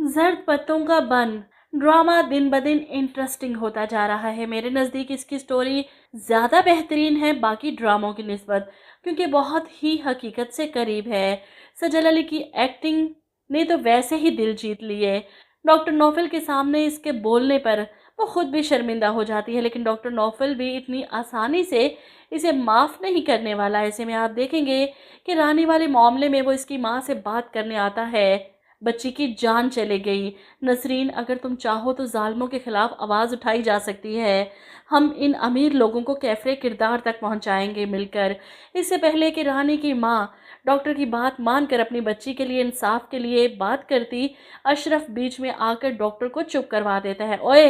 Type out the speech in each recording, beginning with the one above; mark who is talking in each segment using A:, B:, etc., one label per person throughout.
A: زرد پتوں کا بن ڈرامہ دن بدن انٹرسٹنگ ہوتا جا رہا ہے۔ میرے نزدیک اس کی سٹوری زیادہ بہترین ہے باقی ڈراموں کی نسبت، کیونکہ بہت ہی حقیقت سے قریب ہے۔ سجل علی کی ایکٹنگ نے تو ویسے ہی دل جیت لیے۔ ڈاکٹر نوفل کے سامنے اس کے بولنے پر وہ خود بھی شرمندہ ہو جاتی ہے، لیکن ڈاکٹر نوفل بھی اتنی آسانی سے اسے معاف نہیں کرنے والا۔ ایسے میں آپ دیکھیں گے کہ رانی والے معاملے میں وہ اس کی ماں سے بات کرنے آتا ہے۔ بچی کی جان چلے گئی۔ نسرین، اگر تم چاہو تو ظالموں کے خلاف آواز اٹھائی جا سکتی ہے۔ ہم ان امیر لوگوں کو کیفرے کردار تک پہنچائیں گے مل کر۔ اس سے پہلے کہ رانی کی ماں ڈاکٹر کی بات مان کر اپنی بچی کے لیے انصاف کے لیے بات کرتی، اشرف بیچ میں آ کر ڈاکٹر کو چپ کروا دیتا ہے۔ اوئے،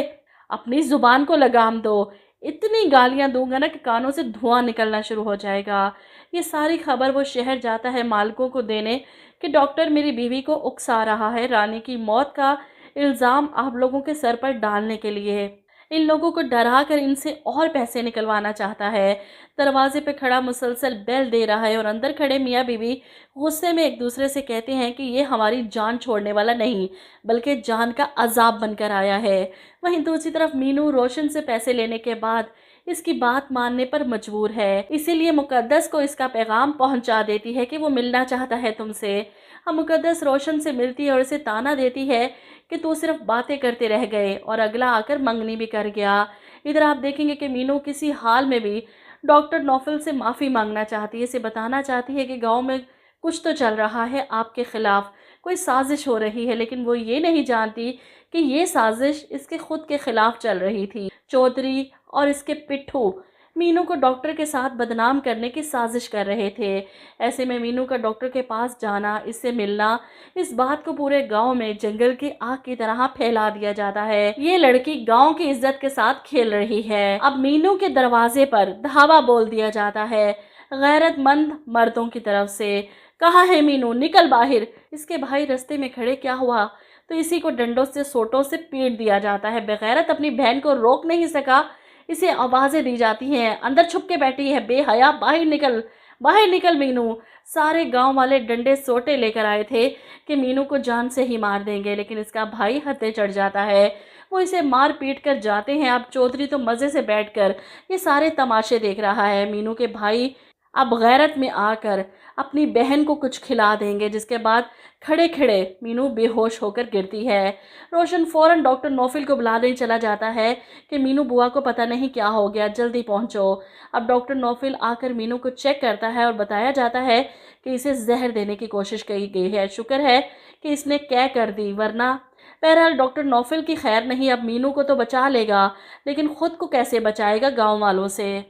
A: اپنی زبان کو لگام دو، اتنی گالیاں دوں گا نا کہ کانوں سے دھواں نکلنا شروع ہو جائے گا۔ یہ ساری خبر وہ شہر جاتا ہے مالکوں کو دینے کہ ڈاکٹر میری بیوی کو اکسا رہا ہے، رانی کی موت کا الزام آپ لوگوں کے سر پر ڈالنے کے لیے، ان لوگوں کو ڈرا کر ان سے اور پیسے نکلوانا چاہتا ہے۔ دروازے پہ کھڑا مسلسل بیل دے رہا ہے اور اندر کھڑے میاں بیوی غصے میں ایک دوسرے سے کہتے ہیں کہ یہ ہماری جان چھوڑنے والا نہیں بلکہ جان کا عذاب بن کر آیا ہے۔ وہیں دوسری طرف مینو روشن سے پیسے لینے کے بعد اس کی بات ماننے پر مجبور ہے، اسی لیے مقدس کو اس کا پیغام پہنچا دیتی ہے کہ وہ ملنا چاہتا ہے تم سے۔ ہم مقدس روشن سے ملتی ہے اور اسے تانا دیتی ہے کہ تو صرف باتیں کرتے رہ گئے اور اگلا آ کر منگنی بھی کر گیا۔ ادھر آپ دیکھیں گے کہ مینو کسی حال میں بھی ڈاکٹر نوفل سے معافی مانگنا چاہتی ہے، اسے بتانا چاہتی ہے کہ گاؤں میں کچھ تو چل رہا ہے آپ کے خلاف، کوئی سازش ہو رہی ہے، لیکن وہ یہ نہیں جانتی کہ یہ سازش اس کے خود کے خلاف چل رہی تھی۔ چودھری اور اس کے پٹھو مینو کو ڈاکٹر کے ساتھ بدنام کرنے کی سازش کر رہے تھے۔ ایسے میں مینو کا ڈاکٹر کے پاس جانا، اس سے ملنا، اس بات کو پورے گاؤں میں جنگل کی آگ کی طرح پھیلا دیا جاتا ہے۔ یہ لڑکی گاؤں کی عزت کے ساتھ کھیل رہی ہے۔ اب مینو کے دروازے پر دھاوا بول دیا جاتا ہے غیرت مند مردوں کی طرف سے۔ کہاں ہے مینو؟ نکل باہر۔ اس کے بھائی رستے میں کھڑے، کیا ہوا؟ تو اسی کو ڈنڈوں سے سوٹوں سے پیٹ دیا جاتا ہے۔ بغیرت اپنی بہن کو روک نہیں سکا، اسے آوازیں دی جاتی ہیں، اندر چھپ کے بیٹھی ہے بے حیا، باہر نکل، باہر نکل مینو۔ سارے گاؤں والے ڈنڈے سوٹے لے کر آئے تھے کہ مینو کو جان سے ہی مار دیں گے، لیکن اس کا بھائی ہتھے چڑھ جاتا ہے، وہ اسے مار پیٹ کر جاتے ہیں۔ اب چودھری تو مزے سے بیٹھ کر یہ سارے تماشے دیکھ رہا ہے۔ مینو کے بھائی اب غیرت میں آ کر اپنی بہن کو کچھ کھلا دیں گے، جس کے بعد کھڑے کھڑے مینو بے ہوش ہو کر گرتی ہے۔ روشن فوراً ڈاکٹر نوفل کو بلانے چلا جاتا ہے کہ مینو بوا کو پتہ نہیں کیا ہو گیا، جلدی پہنچو۔ اب ڈاکٹر نوفل آ کر مینو کو چیک کرتا ہے اور بتایا جاتا ہے کہ اسے زہر دینے کی کوشش کی گئی ہے، شکر ہے کہ اس نے کیا کر دی، ورنہ بہرحال ڈاکٹر نوفل کی خیر نہیں۔ اب مینو کو تو بچا لے گا، لیکن خود کو کیسے بچائے گا گاؤں والوں سے؟